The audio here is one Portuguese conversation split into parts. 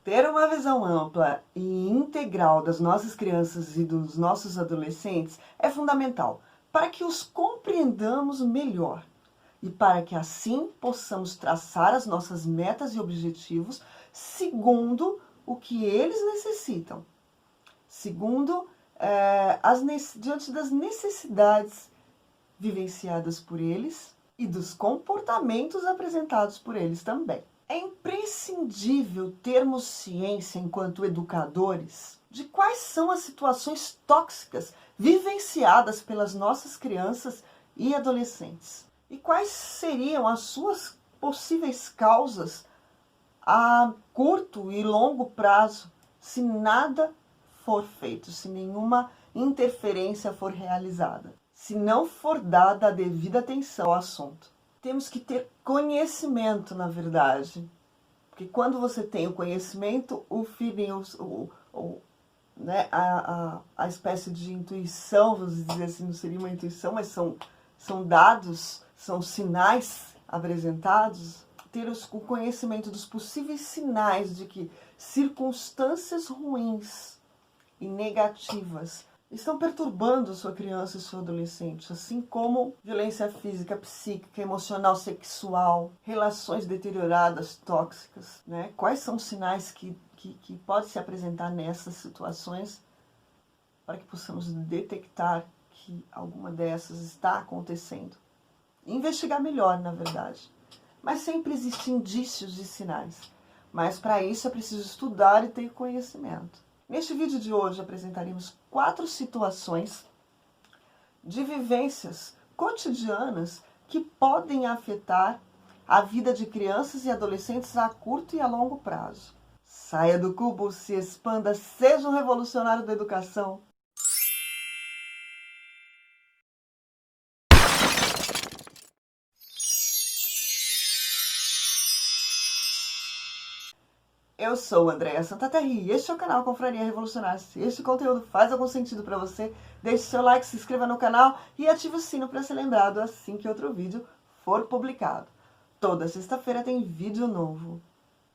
Ter uma visão ampla e integral das nossas crianças e dos nossos adolescentes é fundamental para que os compreendamos melhor e para que assim possamos traçar as nossas metas e objetivos segundo o que eles necessitam, segundo diante das necessidades vivenciadas por eles e dos comportamentos apresentados por eles também. É imprescindível termos ciência, enquanto educadores, de quais são as situações tóxicas vivenciadas pelas nossas crianças e adolescentes. E quais seriam as suas possíveis causas a curto e longo prazo, se nada for feito, se nenhuma interferência for realizada, se não for dada a devida atenção ao assunto. Temos que ter conhecimento, na verdade. Porque quando você tem o conhecimento, o feeling, a espécie de intuição, vamos dizer assim, não seria uma intuição, mas são dados, são sinais apresentados. Ter o conhecimento dos possíveis sinais de que circunstâncias ruins e negativas estão perturbando sua criança e seu adolescente, assim como violência física, psíquica, emocional, sexual, relações deterioradas, tóxicas, né? Quais são os sinais que podem se apresentar nessas situações para que possamos detectar que alguma dessas está acontecendo? Investigar melhor, na verdade. Mas sempre existem indícios e sinais. Mas para isso é preciso estudar e ter conhecimento. Neste vídeo de hoje apresentaremos 4 situações de vivências cotidianas que podem afetar a vida de crianças e adolescentes a curto e a longo prazo. Saia do cubo, se expanda, seja um revolucionário da educação. Eu sou Andréa Santaterra e este é o canal Confraria Revolucionária. Se este conteúdo faz algum sentido para você, deixe seu like, se inscreva no canal e ative o sino para ser lembrado assim que outro vídeo for publicado. Toda sexta-feira tem vídeo novo.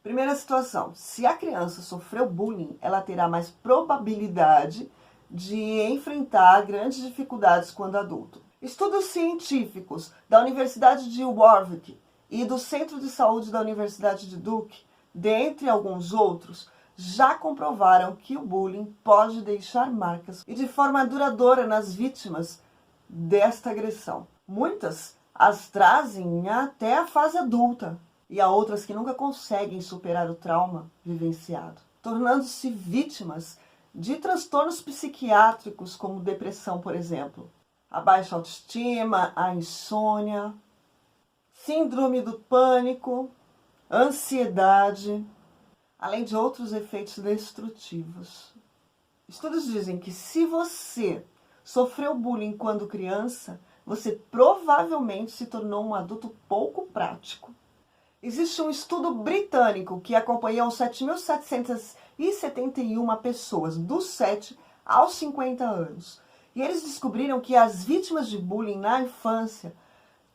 Primeira situação: se a criança sofreu bullying, ela terá mais probabilidade de enfrentar grandes dificuldades quando adulto. Estudos científicos da Universidade de Warwick e do Centro de Saúde da Universidade de Duke, dentre alguns outros, já comprovaram que o bullying pode deixar marcas e de forma duradoura nas vítimas desta agressão. Muitas as trazem até a fase adulta e há outras que nunca conseguem superar o trauma vivenciado, tornando-se vítimas de transtornos psiquiátricos como depressão, por exemplo, a baixa autoestima, a insônia, síndrome do pânico, ansiedade, além de outros efeitos destrutivos. Estudos dizem que se você sofreu bullying quando criança, você provavelmente se tornou um adulto pouco prático. Existe um estudo britânico que acompanhou 7.771 pessoas dos 7 aos 50 anos. E eles descobriram que as vítimas de bullying na infância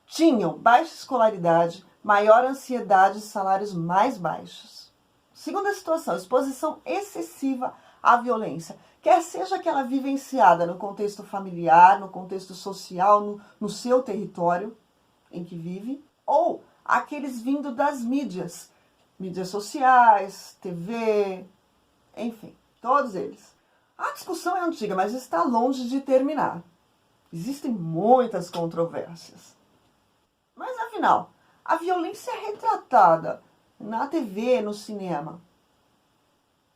tinham baixa escolaridade, maior ansiedade e salários mais baixos. Segunda situação: exposição excessiva à violência, quer seja aquela vivenciada no contexto familiar, no contexto social, no seu território em que vive, ou aqueles vindo das mídias sociais, TV, enfim, todos eles. A discussão é antiga, mas está longe de terminar. Existem muitas controvérsias. Mas afinal, a violência retratada na TV, no cinema,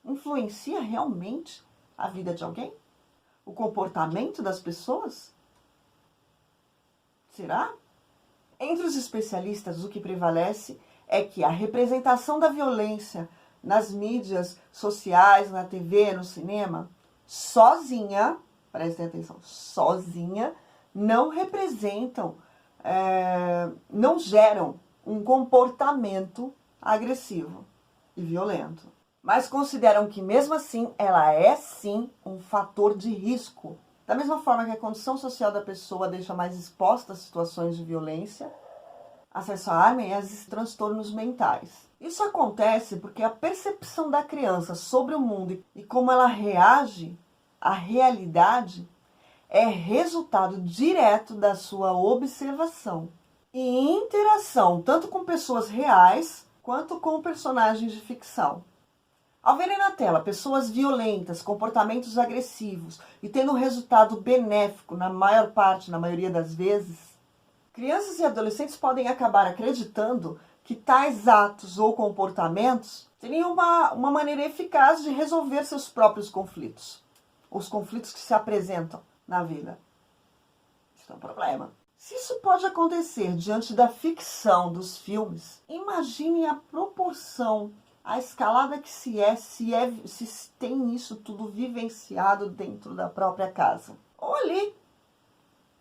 influencia realmente a vida de alguém? O comportamento das pessoas? Será? Entre os especialistas, o que prevalece é que a representação da violência nas mídias sociais, na TV, no cinema, sozinha, prestem atenção, sozinha, não representam, não geram um comportamento agressivo e violento. Mas consideram que, mesmo assim, ela é sim um fator de risco. Da mesma forma que a condição social da pessoa deixa mais exposta a situações de violência, acesso à arma e a transtornos mentais. Isso acontece porque a percepção da criança sobre o mundo e como ela reage à realidade é resultado direto da sua observação e interação tanto com pessoas reais quanto com personagens de ficção. Ao verem na tela pessoas violentas, comportamentos agressivos e tendo um resultado benéfico na maioria das vezes, crianças e adolescentes podem acabar acreditando que tais atos ou comportamentos teriam uma maneira eficaz de resolver seus próprios conflitos. Os conflitos que se apresentam na vida. Isso é um problema. Se isso pode acontecer diante da ficção dos filmes, imagine a proporção, a escalada que se tem isso tudo vivenciado dentro da própria casa. Ou ali,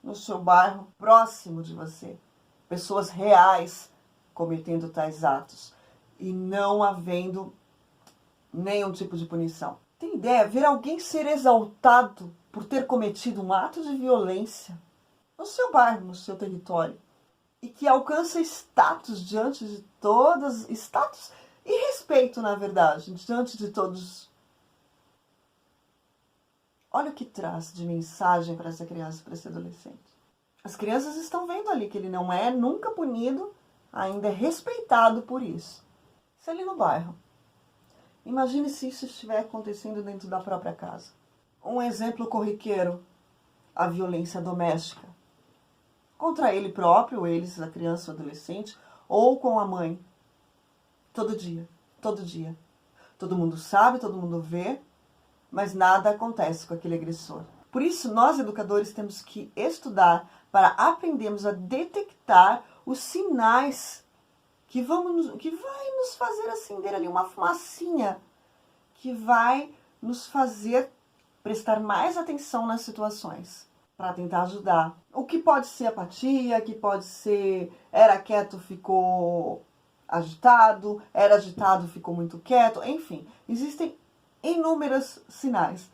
no seu bairro, próximo de você. Pessoas reais cometendo tais atos e não havendo nenhum tipo de punição. Tem ideia? Ver alguém ser exaltado por ter cometido um ato de violência no seu bairro, no seu território, e que alcança status diante de todas, status e respeito, na verdade, diante de todos. Olha o que traz de mensagem para essa criança e para esse adolescente. As crianças estão vendo ali que ele não é nunca punido, ainda é respeitado por isso. Isso é ali no bairro. Imagine se isso estiver acontecendo dentro da própria casa. Um exemplo corriqueiro, a violência doméstica. Contra ele próprio, eles, a criança ou adolescente, ou com a mãe. Todo dia, todo dia. Todo mundo sabe, todo mundo vê, mas nada acontece com aquele agressor. Por isso, nós educadores temos que estudar para aprendermos a detectar os sinais que vai nos fazer acender ali uma fumacinha, que vai nos fazer prestar mais atenção nas situações, para tentar ajudar. O que pode ser apatia, que pode ser era quieto, ficou agitado, era agitado, ficou muito quieto, enfim, existem inúmeros sinais.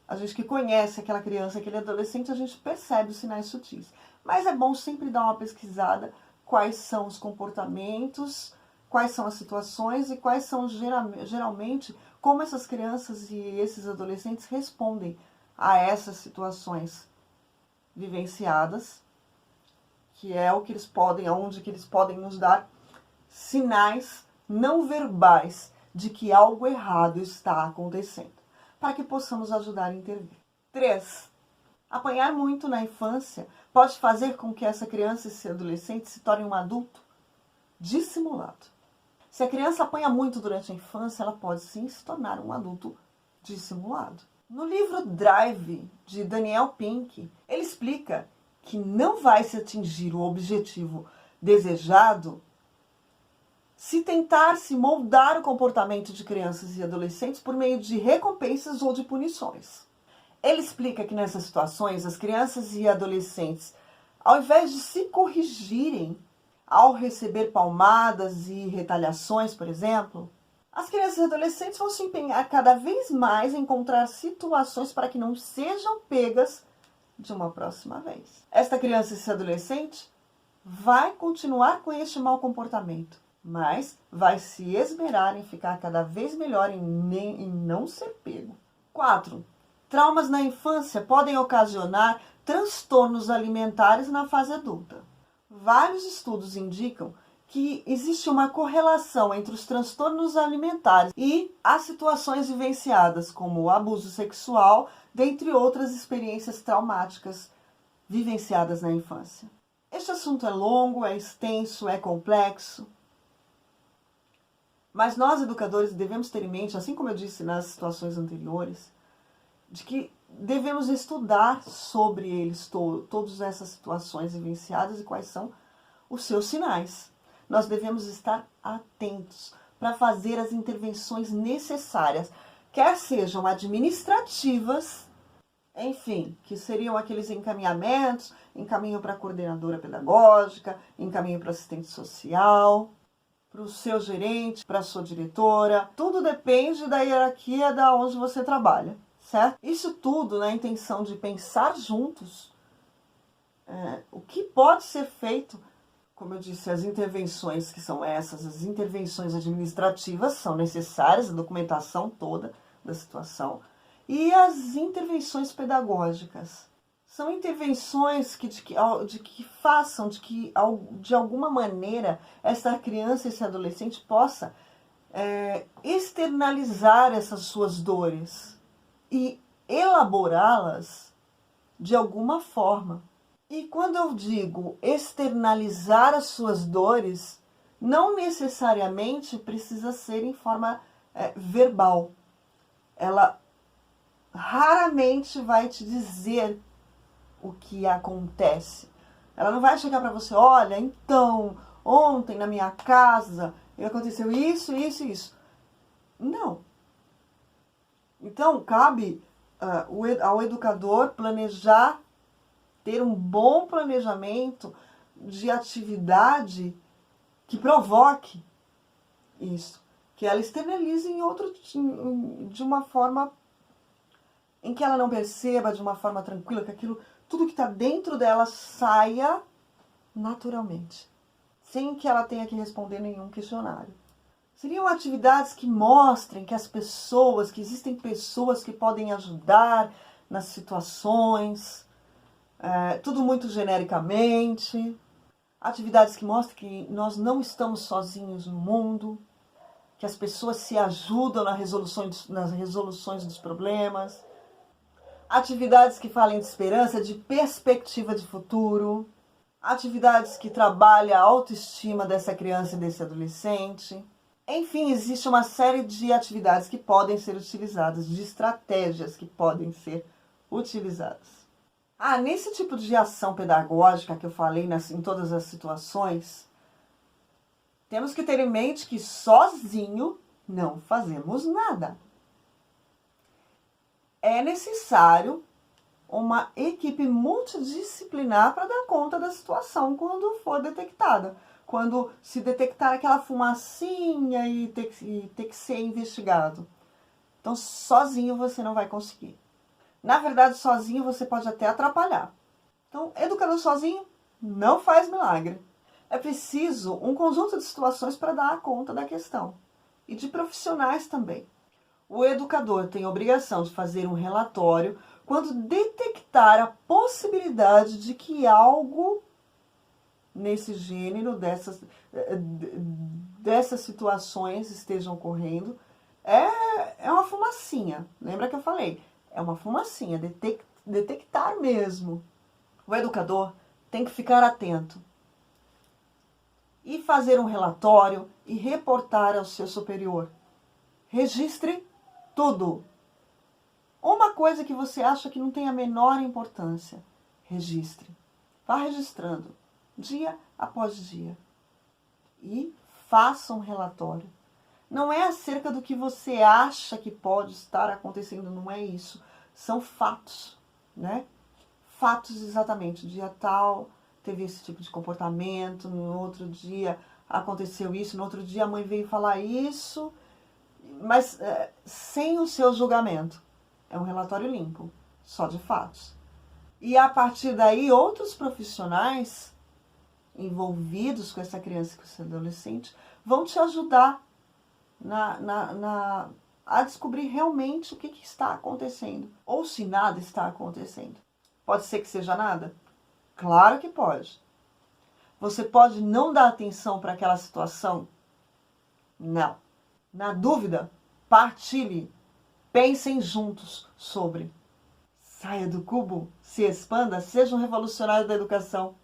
A gente que conhece aquela criança, aquele adolescente, a gente percebe os sinais sutis. Mas é bom sempre dar uma pesquisada quais são os comportamentos, quais são as situações e quais são geralmente como essas crianças e esses adolescentes respondem a essas situações vivenciadas, que é o que eles podem, aonde que eles podem nos dar sinais não verbais de que algo errado está acontecendo, para que possamos ajudar a intervir. 3. Apanhar muito na infância pode fazer com que essa criança e esse adolescente se torne um adulto dissimulado. Se a criança apanha muito durante a infância, ela pode sim se tornar um adulto dissimulado. No livro Drive, de Daniel Pink, ele explica que não vai se atingir o objetivo desejado se tentar se moldar o comportamento de crianças e adolescentes por meio de recompensas ou de punições. Ele explica que nessas situações, as crianças e adolescentes, ao invés de se corrigirem ao receber palmadas e retaliações, por exemplo, as crianças e adolescentes vão se empenhar cada vez mais em encontrar situações para que não sejam pegas de uma próxima vez. Esta criança e esse adolescente vai continuar com este mau comportamento, mas vai se esmerar em ficar cada vez melhor em não ser pego. 4. Traumas na infância podem ocasionar transtornos alimentares na fase adulta. Vários estudos indicam que existe uma correlação entre os transtornos alimentares e as situações vivenciadas, como o abuso sexual, dentre outras experiências traumáticas vivenciadas na infância. Este assunto é longo, é extenso, é complexo. Mas nós, educadores, devemos ter em mente, assim como eu disse nas situações anteriores, de que devemos estudar sobre eles, todas essas situações vivenciadas e quais são os seus sinais. Nós devemos estar atentos para fazer as intervenções necessárias, quer sejam administrativas, enfim, que seriam aqueles encaminhamentos, encaminho para a coordenadora pedagógica, encaminho para o assistente social, para o seu gerente, para a sua diretora. Tudo depende da hierarquia da onde você trabalha, certo? Isso tudo na intenção de pensar juntos o que pode ser feito Como eu disse, as intervenções que são essas, as intervenções administrativas são necessárias, a documentação toda da situação, e as intervenções pedagógicas. São intervenções de que façam, de alguma maneira, essa criança, esse adolescente possa externalizar essas suas dores e elaborá-las de alguma forma. E quando eu digo externalizar as suas dores, não necessariamente precisa ser em forma verbal. Ela raramente vai te dizer o que acontece. Ela não vai chegar para você, olha, então, ontem na minha casa aconteceu isso, isso e isso. Não. Então, cabe ao educador planejar, ter um bom planejamento de atividade que provoque isso, que ela externalize de uma forma em que ela não perceba, de uma forma tranquila, que aquilo, tudo que está dentro dela saia naturalmente, sem que ela tenha que responder nenhum questionário. Seriam atividades que mostrem que que existem pessoas que podem ajudar nas situações, tudo muito genericamente. Atividades que mostram que nós não estamos sozinhos no mundo, que as pessoas se ajudam nas resoluções dos problemas. Atividades que falem de esperança, de perspectiva de futuro. Atividades que trabalham a autoestima dessa criança e desse adolescente. Enfim, existe uma série de atividades que podem ser utilizadas, de estratégias que podem ser utilizadas. Nesse tipo de ação pedagógica que eu falei em todas as situações, temos que ter em mente que sozinho não fazemos nada. É necessário uma equipe multidisciplinar para dar conta da situação quando for detectada. Quando se detectar aquela fumacinha e ter que ser investigado. Então, sozinho você não vai conseguir. Na verdade, sozinho você pode até atrapalhar. Então, educador sozinho não faz milagre. É preciso um conjunto de situações para dar conta da questão. E de profissionais também. O educador tem a obrigação de fazer um relatório quando detectar a possibilidade de que algo nesse gênero, dessas situações estejam ocorrendo. É uma fumacinha. Lembra que eu falei? É uma fumacinha, detectar mesmo. O educador tem que ficar atento e fazer um relatório e reportar ao seu superior. Registre tudo. Uma coisa que você acha que não tem a menor importância, registre. Vá registrando, dia após dia. E faça um relatório. Não é acerca do que você acha que pode estar acontecendo, não é isso. São fatos, né? Fatos exatamente. Dia tal teve esse tipo de comportamento, no outro dia aconteceu isso, no outro dia a mãe veio falar isso, mas sem o seu julgamento. É um relatório limpo, só de fatos. E a partir daí, outros profissionais envolvidos com essa criança e com esse adolescente vão te ajudar a descobrir realmente o que está acontecendo. Ou se nada está acontecendo. Pode ser que seja nada? Claro que pode. Você pode não dar atenção para aquela situação? Não. Na dúvida, partilhe. Pensem juntos sobre. Saia do cubo, se expanda, seja um revolucionário da educação.